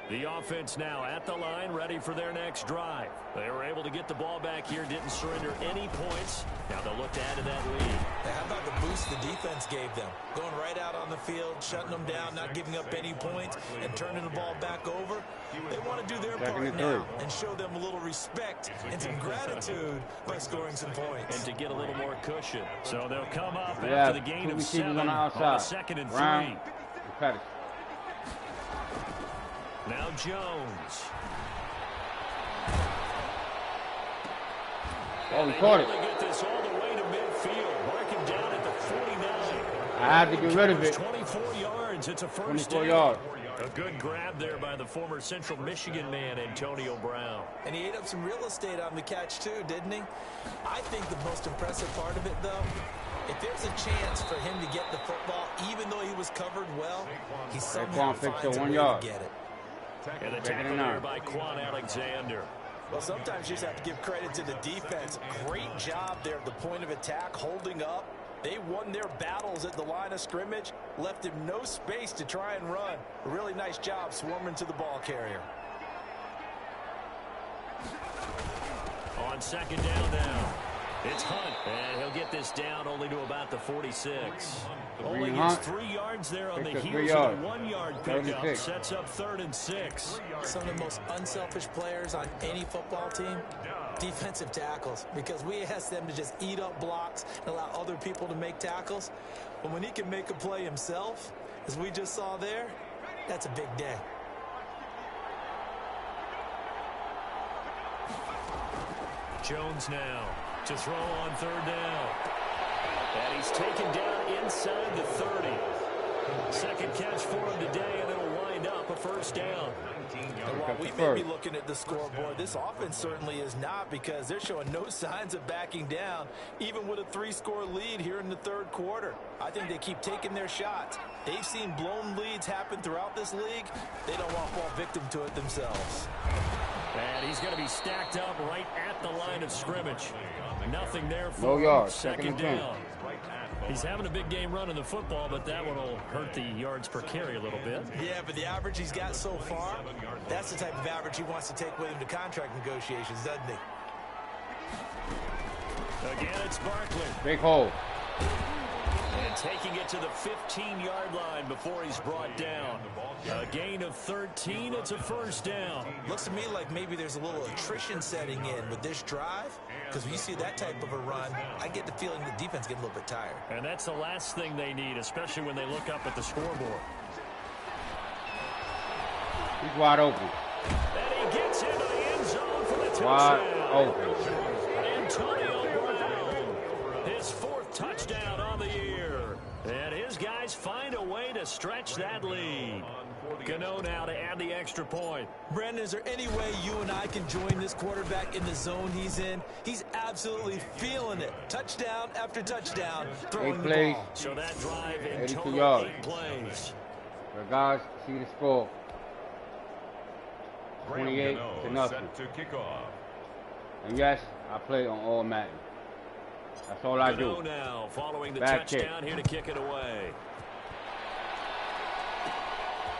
The offense now at the line, ready for their next drive. They were able to get the ball back here, didn't surrender any points. Now Now they'll look to add to that lead. How about the boost the defense gave them? Going right out on the field, shutting them down, not giving up any points, and turning the ball back over. They want to do their part now and show them a little respect and some gratitude by scoring some points. And to get a little more cushion. So they'll come up after the gain of 7 on the 2nd and 3. Now Jones. Oh, we caught it. Get this all the way to midfield. Mark him down at the 49. I had to get rid of it. 24 yards. It's a first 24 down. yards. A good grab there by the former Central Michigan man, Antonio Brown. And he ate up some real estate on the catch, too, didn't he? I think the most impressive part of it, though, if there's a chance for him to get the football, even though he was covered well, he somehow finds a way to get it. And the tackle there by Quan Alexander. Well, sometimes you just have to give credit to the defense. Great job there at the point of attack, holding up. They won their battles at the line of scrimmage, left him no space to try and run. A really nice job swarming to the ball carrier. On 2nd down now. It's Hunt, and he'll get this down only to about the 46. Only gets 3 yards there on the heels of a 1-yard pickup. Sets up 3rd and 6. Some of the most unselfish players on any football team, defensive tackles, because we ask them to just eat up blocks and allow other people to make tackles. But when he can make a play himself, as we just saw there, that's a big day. Jones now to throw on 3rd down. And he's taken down inside the 30. Second catch for him today, and it'll wind up a first down. And while we may be looking at the scoreboard, this offense certainly is not, because they're showing no signs of backing down, even with a 3-score lead here in the 3rd quarter. I think they keep taking their shots. They've seen blown leads happen throughout this league. They don't want to fall victim to it themselves. And he's going to be stacked up right at the line of scrimmage. Nothing there for no yards. 2nd down. He's having a big game running the football, but that one will hurt the yards per carry a little bit. Yeah, but the average he's got so far, that's the type of average he wants to take with him to contract negotiations, doesn't he? Again, it's Barkley. Big hole. And taking it to the 15-yard line before he's brought down. A gain of 13. It's a first down. Looks to me like maybe there's a little attrition setting in with this drive, because when you see that type of a run, I get the feeling the defense gets a little bit tired. And that's the last thing they need, especially when they look up at the scoreboard. He's wide open. And he gets into the end zone for the touchdown. Wide open. Antonio Brown, his 4th touchdown on the year. And his guys find a way to stretch that lead. Gano now to add the extra point. Brandon, is there any way you and I can join this quarterback in the zone he's in? He's absolutely feeling it. Touchdown after touchdown, throwing the ball. So that drive in total 8 plays. The guys see the score. 28 to nothing. And yes, I play on all Madden. That's all I do. Now following the Back touchdown kick. here to kick it away.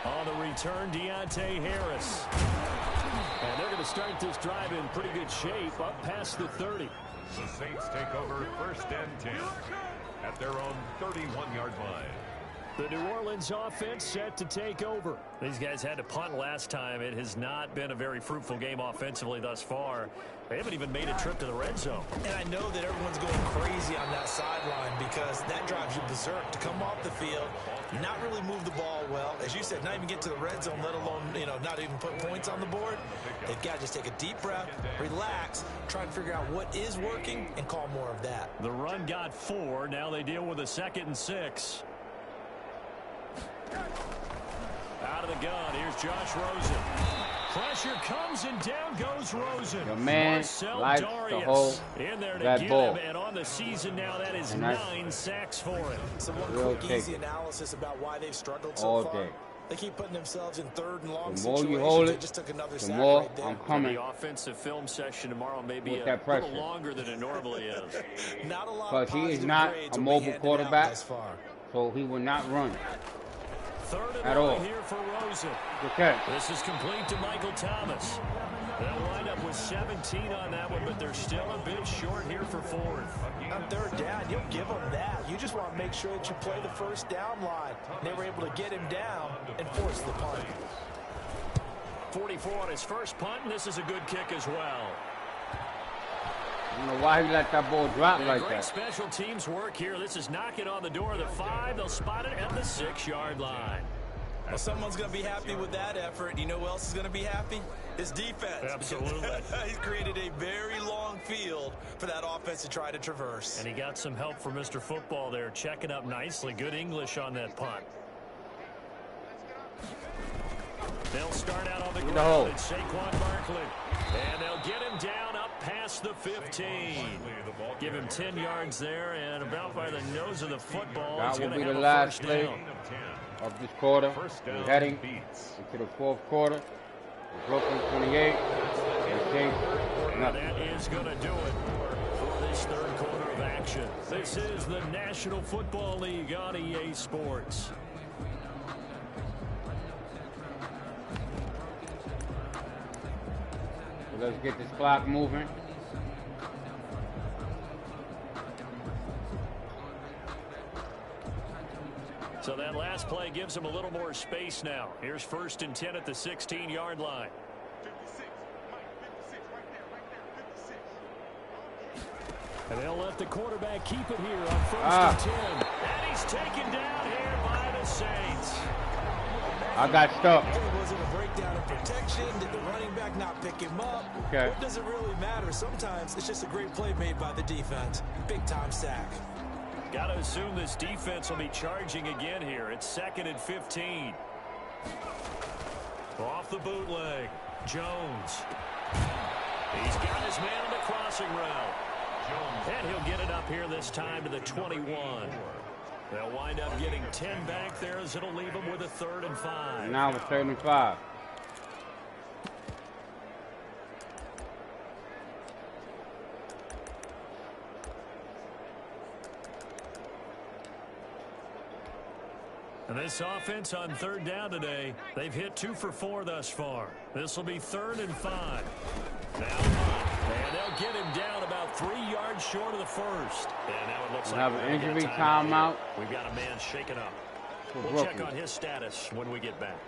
On the return, Deontay Harris. And they're going to start this drive in pretty good shape, up past the 30. The Saints take over 1st and 10 at their own 31-yard line. The New Orleans offense set to take over. These guys had to punt last time. It has not been a very fruitful game offensively thus far. They haven't even made a trip to the red zone. And I know that everyone's going crazy on that sideline, because that drives you berserk to come off the field, not really move the ball well. As you said, not even get to the red zone, let alone, not even put points on the board. They've got to just take a deep breath, relax, try and figure out what is working, and call more of that. The run got 4. Now they deal with a 2nd and 6. Out of the gun, here's Josh Rosen. Pressure comes and down goes Rosen. The man Marcel likes Darius to hold in there to that get ball. him, and on the season now, that is 9 sacks for him. So one quick, easy analysis about why they've struggled so far. They keep putting themselves in 3rd and long situations. The more you hold it, just took another the sack more right there. I'm coming. The offensive film session tomorrow may be a pressure. little longer than it normally is. Not a lot But he is not a mobile quarterback, so he will not run. 3rd and at all. Here for Rosen. Okay. This is complete to Michael Thomas. They'll wind up with with 17 on that one, but they're still a bit short here for fourth. On third down, you'll give them that. You just want to make sure that you play the first down line. And they were able to get him down and force the punt. 44 on his first punt, and this is a good kick as well. I don't know why he let that ball drop like Great that. special teams work here. This is knocking on the door of the 5. They'll spot it at the 6-yard line. Well, someone's going to be happy with that effort. You know who else is going to be happy? His defense. Absolutely. He's created a very long field for that offense to try to traverse. And he got some help from Mr. Football there, checking up nicely. Good English on that punt. They'll start out on the ground. It's Saquon Barkley. And they'll get him down up past the 15. Give him 10 yards there, and about by the nose of the football. That will be the last play of this quarter. We're heading into the fourth quarter. Brooklyn 28. And that is going to do it for this third quarter of action. This is the National Football League on EA Sports. So let's get this clock moving. So that last play gives them a little more space now. Here's 1st and 10 at the 16-yard line. And they'll let the quarterback keep it here on 1st and 10. And he's taken down here by the Saints. I got stuck. Was it a breakdown in protection? Did the running back not pick him up? Okay. It doesn't really matter. Sometimes it's just a great play made by the defense. Big-time sack. Got to assume this defense will be charging again here. It's 2nd and 15. Off the bootleg. Jones. He's got his man on the crossing route. And he'll get it up here this time to the 21. They'll wind up getting 10 back there as it'll leave them with a 3rd and 5. Now it's 3rd and 5. And this offense on 3rd down today, they've hit 2 for 4 thus far. This will be 3rd and 5. Now and they'll get him down about 3 yards short of the 1st. And now it looks like have an injury timeout. We've got a man shaken up. We'll check on his status when we get back.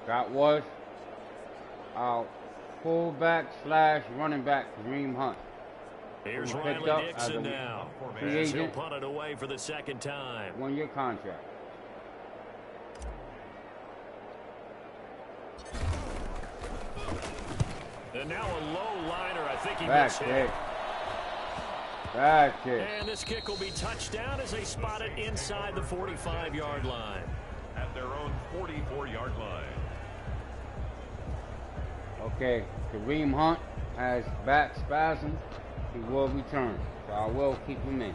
That was our fullback / running back, Kareem Hunt. Here's Riley Dixon now. As he'll punt it away for the 2nd time. 1-year contract. And now a low liner. I think he Back missed kick. it. Back kick. And this kick will be touchdown as they spot it inside the 45-yard line. At their own 44-yard line. Okay, Kareem Hunt has back spasm. He will return, so I will keep him in.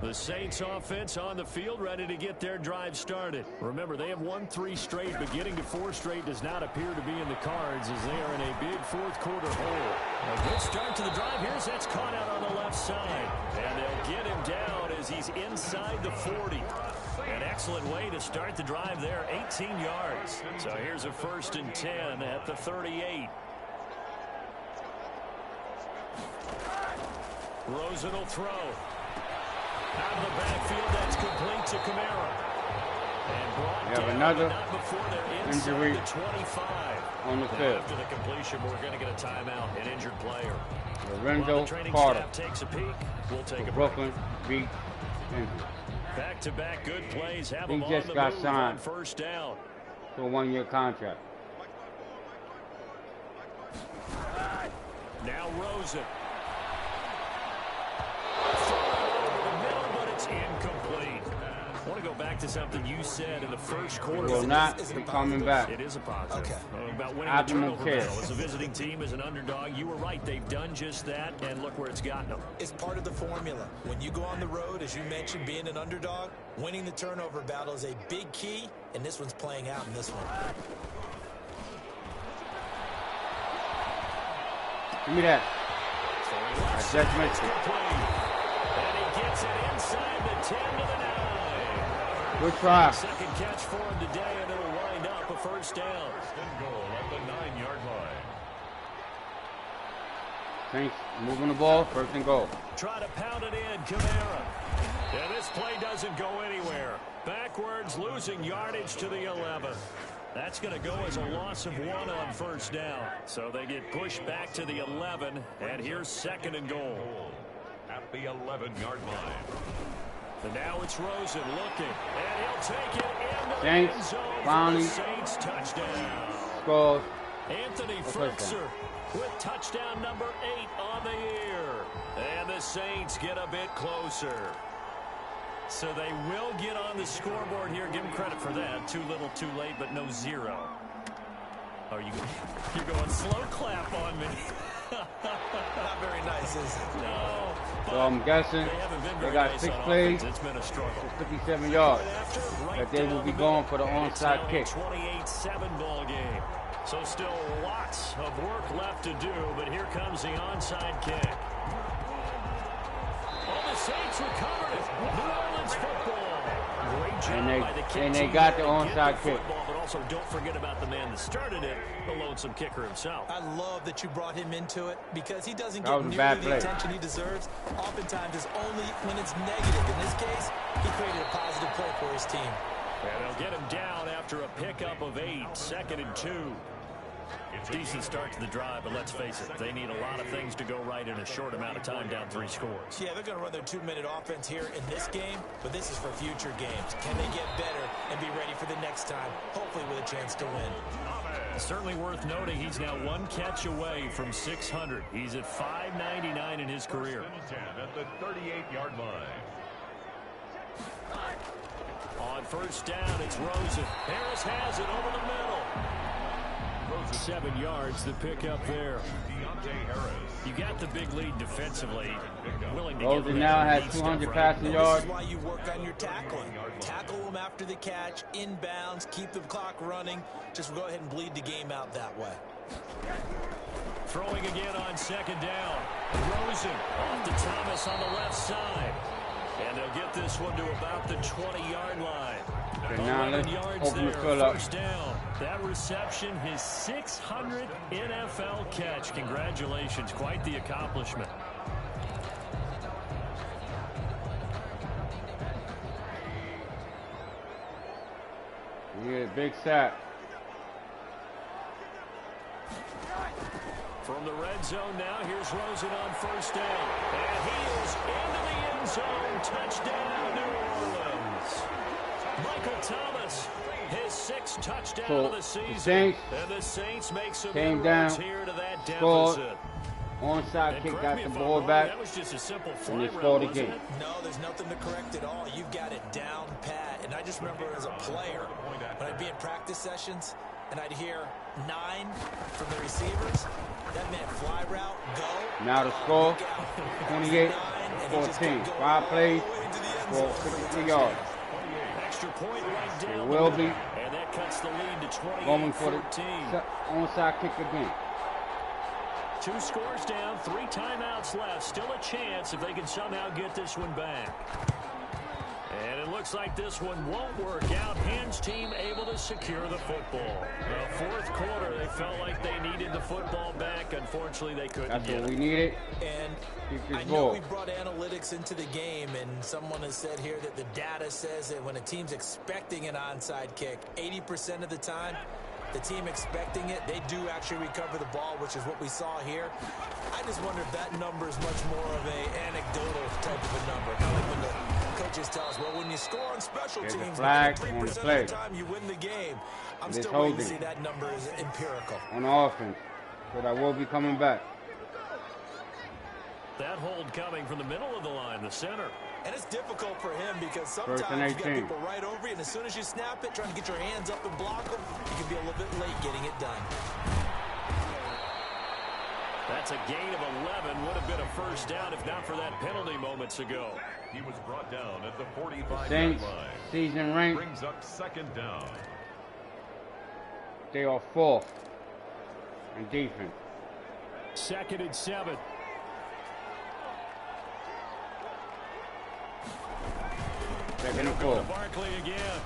The Saints offense on the field, ready to get their drive started. Remember, they have won 3 straight, but getting to 4 straight does not appear to be in the cards as they are in a big fourth quarter hole. A good start to the drive. Here's that's caught out on the left side. And they'll get him down as he's inside the 40. An excellent way to start the drive there, 18 yards. So here's a 1st and 10 at the 38. Rosen will throw. Out of the backfield, that's complete to Kamara. And brought We have down, another but not before they're inside injury the 25. on the Now, field. after the completion, we're going to get a timeout, an injured player. While Lorenzo the training Carter, staff takes a peek, we'll take a break. Brooklyn BiG injury. Back-to-back good plays have He them on just the got move signed on 1st down. to a 1-year contract. Now Rosen. Over the middle, but it's incomplete. I want to go back to something you said in the first quarter. He will not be coming back. It is a positive. Okay. About winning I the don't turnover care. battle. As a visiting team, as an underdog, you were right. They've done just that, and look where it's gotten them. It's part of the formula. When you go on the road, as you mentioned, being an underdog, winning the turnover battle is a big key, and this one's playing out in this one. Give me that. I just missed it. And he gets it inside the 10 to the 9. Good try. Second catch for him today, and it'll wind up a first down. First and goal at the 9-yard line. Saints moving the ball, first and goal. Try to pound it in, Kamara. And this play doesn't go anywhere. Backwards, losing yardage to the 11. That's going to go as a loss of 1 on first down. So they get pushed back to the 11, and here's second and goal. At the 11-yard line. And now it's Rosen looking, and he'll take it in the Saints, end zone finally. for the Saints touchdown. Scores. Anthony Frickser with touchdown number 8 on the year. And the Saints get a bit closer. So they will get on the scoreboard here. Give them credit for that. Too little, too late, but no 0. Oh, you're going slow clap on me. Not very nice, is it? No. So I'm guessing they got 6 plays, It's been a struggle. 57 yards. Right That they will be down going the for the middle. onside It's kick. now a 28-7 ball game. So still lots of work left to do, but here comes the onside kick. Oh, the Saints recovered it. New Orleans football. Great job by the kick And they team got the to get onside kick. football, but also don't forget about the man that started it, the lonesome kicker himself. I love that you brought him into it because he doesn't That get was a nearly bad the play. attention he deserves. Oftentimes it's only when it's negative. In this case, he created a positive play for his team. And they'll get him down after a pickup of 8, second and 2. Decent start to the drive, but let's face it, they need a lot of things to go right in a short amount of time, down 3 scores. Yeah, they're going to run their 2-minute offense here in this game, but this is for future games. Can they get better and be ready for the next time, hopefully with a chance to win? Certainly worth noting he's now 1 catch away from 600. He's at 599 in his career. At the 38-yard line. On first down, it's Rosen. Harris has it over the middle. 7 yards, the pickup there. You got the big lead defensively. Willing to Rosen get now has lead 200 step passing This yards. is why you work on your tackling. Tackle them after the catch, inbounds, keep the clock running. Just go ahead and bleed the game out that way. Throwing again on second down. Rosen off to Thomas on the left side. And they'll get this one to about the 20-yard line. Okay, now let's 11 yards open the there, field up. first down. That reception, his 600th NFL catch. Congratulations, quite the accomplishment. You get a big sack. From the red zone now, here's Rosen on first down. And he is into the end zone. Touchdown, New Orleans. Michael Thomas, his 6th touchdown So, of the the season. Saints And the Saints make some came inroads down, here to that scored, deficit. onside And kick, correct got me the if I'm ball wrong, back, that was just a simple and fly they route, scored wasn't again. it? No, there's nothing to correct at all. You've got it down pat. And I just remember as a player, when I'd be in practice sessions, and I'd hear 9 from the receivers, that meant fly route, go. Now the score, Look out. 28-14. 5 plays for 53 yards. Extra point right down It the will middle. be And that cuts the lead to 28-14. going for the onside kick again. 2 scores down, 3 timeouts left. Still a chance if they can somehow get this one back. And it looks like this one won't work out. Hans team able to secure the football. The 4th quarter, they felt like they needed the football back. Unfortunately, they couldn't That's get what it. we needed. And Keep this I know ball. we brought analytics into the game, and someone has said here that the data says that when a team's expecting an onside kick, 80% of the time, the team expecting it, they do actually recover the ball, which is what we saw here. I just wonder if that number is much more of a anecdotal type of a number. Kind of like when the coaches tell us, well, when you score on special There's a teams, flag 3% on the of play. the time you win the game. I'm This still waiting to holding. see that number is empirical. On offense. But I will be coming back. That hold coming from the middle of the line, the center. And it's difficult for him because First and sometimes you got 18. people right over you, and as soon as you snap it, trying to get your hands up and block them, you can be a little bit late getting it done. That's a gain of 11. Would have been a first down if not for that penalty moments ago. He was brought down at the 45-yard Saints line. season rank, Brings up second down. they are 4th in defense. 2nd and 7. Second and 4. Barkley again.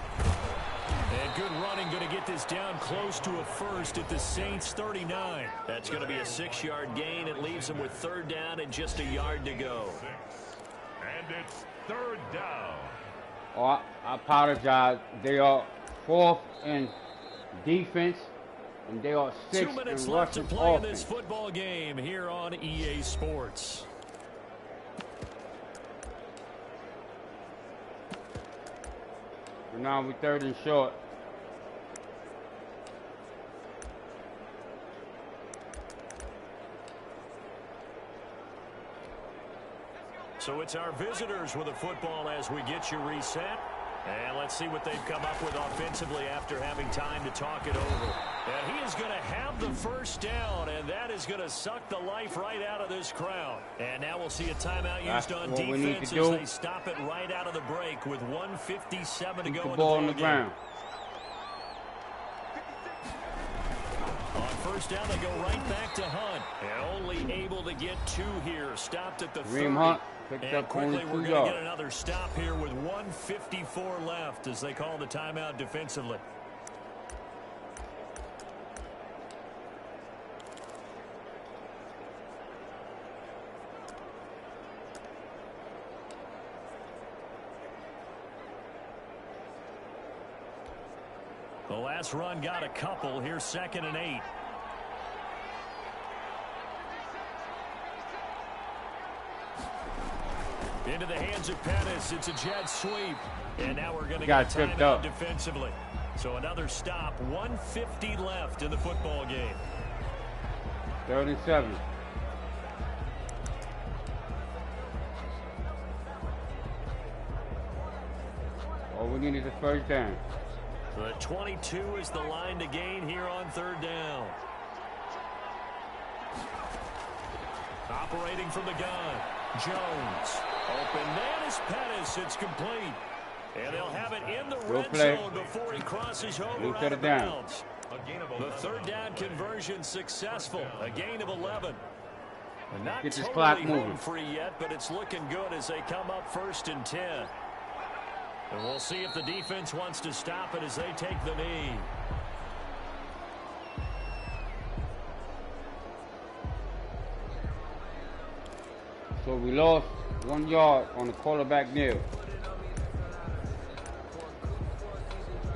And good running, going to get this down close to a first at the Saints 39. That's going to be a 6-yard gain. It leaves them with 3rd down and just a yard to go. And it's 3rd down. Oh, I apologize. They are 4th in defense, and they are 6th 2 minutes in left to rushing play in offense. this football game here on EA Sports. And now we're 3rd and short. So it's our visitors with the football as we get you reset. And let's see what they've come up with offensively after having time to talk it over. And he is going to have the 1st down, and that is going to suck the life right out of this crowd. And now we'll see a timeout used on defense as they stop it right out of the break with 1:57 to go in the ball game. Ground. On 1st down, they go right back to Hunt. And only able to get 2 here. Stopped at the 30. Hunt picked and up quickly, only 2 we're going to yards. get another stop here with 1:54 left as they call the timeout defensively. The last run got a couple. Here's 2nd and 8. Into the hands of Pettis. It's a jet sweep. And now we're going to get a timeout defensively. So another stop. 1:50 left in the football game. 3rd and 7. All we need is a 1st down. The 22 is the line to gain here on 3rd down. Operating from the gun. Jones. Open man is Pettis. It's complete. And they'll have it in the red zone before he crosses over out of bounds. The 3rd down conversion successful. A gain of 11. Not totally home free yet, but it's looking good as they come up 1st and 10. And we'll see if the defense wants to stop it as they take the knee. So we lost 1 yard on the quarterback kneel.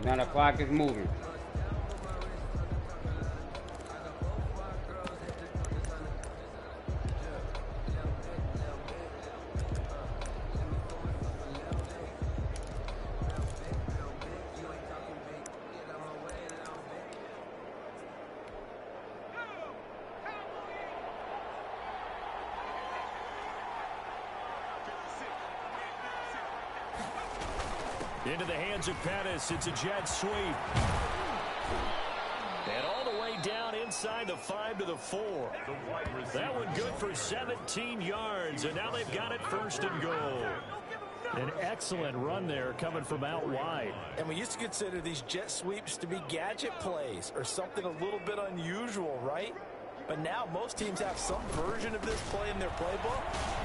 Now the clock is moving. Into the hands of Pettis. It's a jet sweep. And all the way down inside the 5 to the 4. That one good for 17 yards. And now they've got it 1st and goal. An excellent run there coming from out wide. And we used to consider these jet sweeps to be gadget plays or something a little bit unusual, right? But now most teams have some version of this play in their playbook.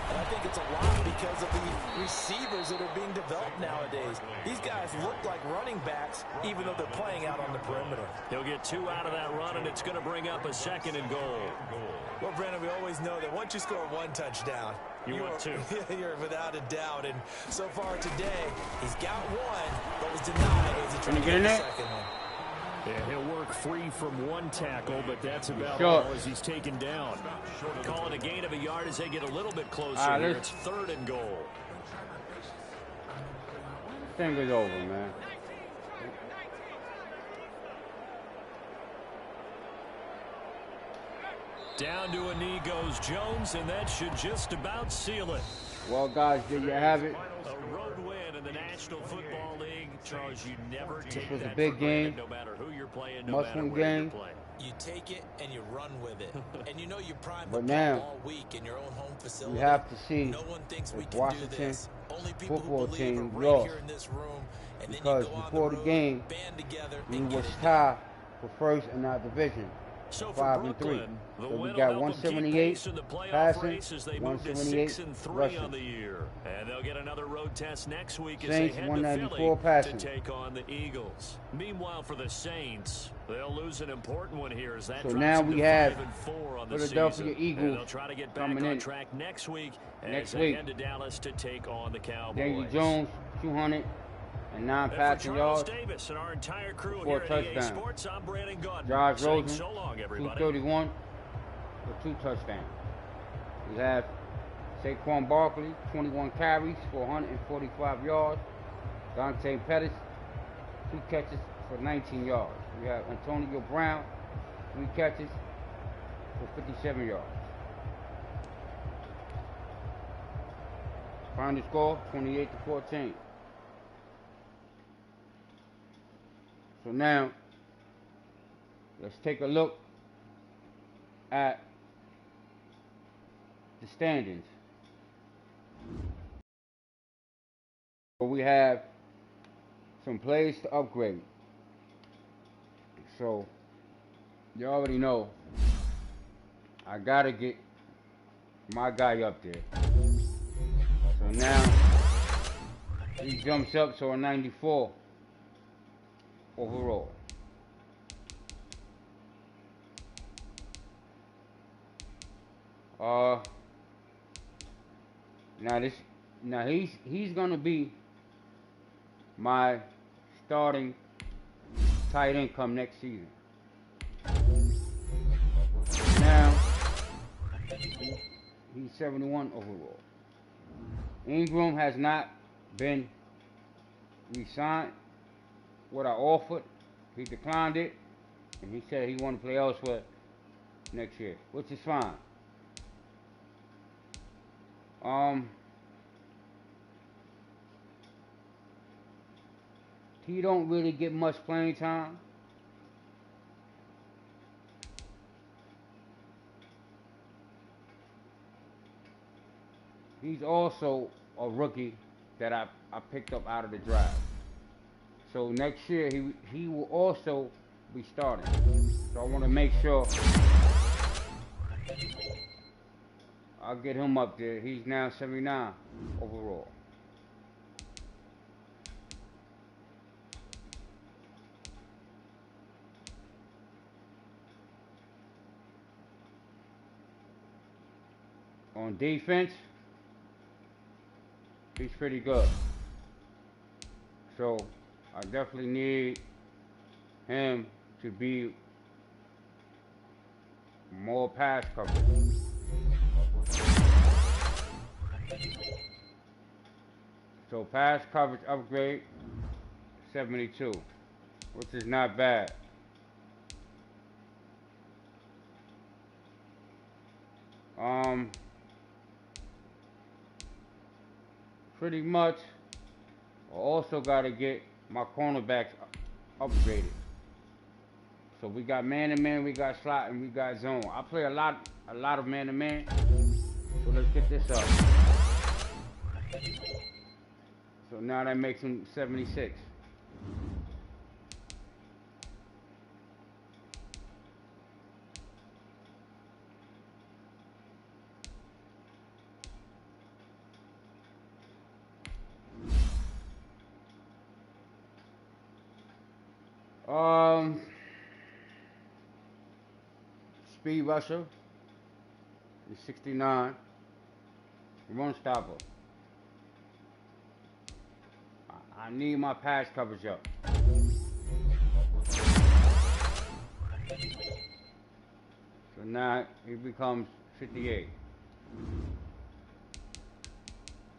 And I think it's a lot because of the receivers that are being developed nowadays. These guys look like running backs even though they're playing out on the perimeter. He'll get 2 out of that run, and it's going to bring up a 2nd and goal. Well, Brandon, we always know that once you score 1 touchdown, you want 2. You're without a doubt. And so far today, he's got 1, but was denied as he tried to get the 2nd one. Yeah, he'll work free from 1 tackle, but that's about all as he's taken down. Calling a gain of a yard as they get a little bit closer here. It's 3rd and goal. Thing is over, man. Down to a knee goes Jones, and that should just about seal it. Well, guys, there you have it. A road win in the National Football League. Charles, you never take this was that a big for game. No matter who you're playing, no matter where game. you're playing. You take it and you run with it. And you know you prime But the now, all week in your own home facility. we have to see no one thinks we if can Washington do this. Only people football who team believe are right lost. here in this room. And Because then you go before on the road, game, band together we and was get it tied for 1st in our division. So for 5 and 3. Brooklyn, the So we win got will help them keep 178 pace in the playoff passing, race as they move to 178 6 and 3 rushing. on the year. And they'll get another road test next week as Saints, they head to 194 Philly passing. to take on the Eagles. Meanwhile, for the Saints, they'll lose an important one here as that So drops now them we to have 5 and 4 on the Philadelphia season. Eagles And they'll try to get back coming on in track next week next as they week. head to Dallas to take on the Cowboys. Daniel Jones, 209 And passing for Charles yards, Davis and our entire crew 4 here at EA touchdowns. Sports, I'm Brandon Gaudin. Josh Saying Rosen, so long, everybody. 231 for 2 touchdowns. We have Saquon Barkley, 21 carries for 145 yards. Dante Pettis, 2 catches for 19 yards. We have Antonio Brown, 3 catches for 57 yards. Final score, 28-14. So now, let's take a look at the standings. So we have some plays to upgrade. So you already know I gotta get my guy up there. So now he jumps up to a 94 overall. Now he's gonna be my starting tight end come next season. Now he's 71 overall. Ingram has not been re-signed. What I offered, he declined it, and he said he wanted to play elsewhere next year, which is fine. He don't really get much playing time. He's also a rookie that I picked up out of the draft. So next year he will also be starting. So I want to make sure I'll get him up there. He's now 79 overall. On defense, he's pretty good. So I definitely need him to be more pass coverage. So pass coverage upgrade 72, which is not bad. Pretty much I also got to get my cornerbacks upgraded. So we got man-to-man, we got slot, and we got zone. I play a lot of man-to-man. So let's get this up. So now that makes him 76. Speed rusher is 69. Run stopper. I need my pass coverage up. So now it becomes 58.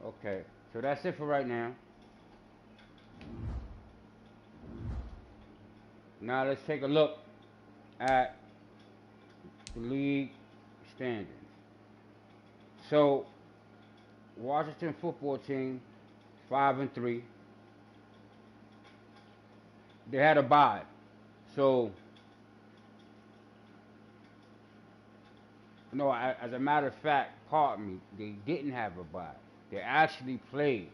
Okay, so that's it for right now. Now let's take a look at the league standings. So Washington football team 5 and 3. They had a bye. So no, as a matter of fact, pardon me, they didn't have a bye. They actually played.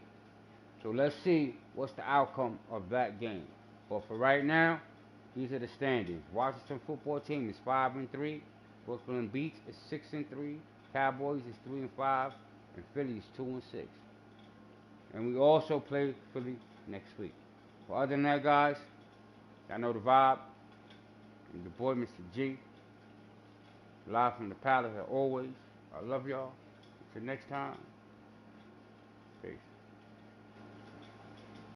So let's see what's the outcome of that game. But for right now, These are the standings. Washington football team is 5-3. Brooklyn Beats is 6-3. Cowboys is 3-5. And Philly is 2-6. And we also play Philly next week. Well, other than that, guys, I know the vibe. I'm the boy, Mr. G. Live from the palace as always. I love y'all. Until next time.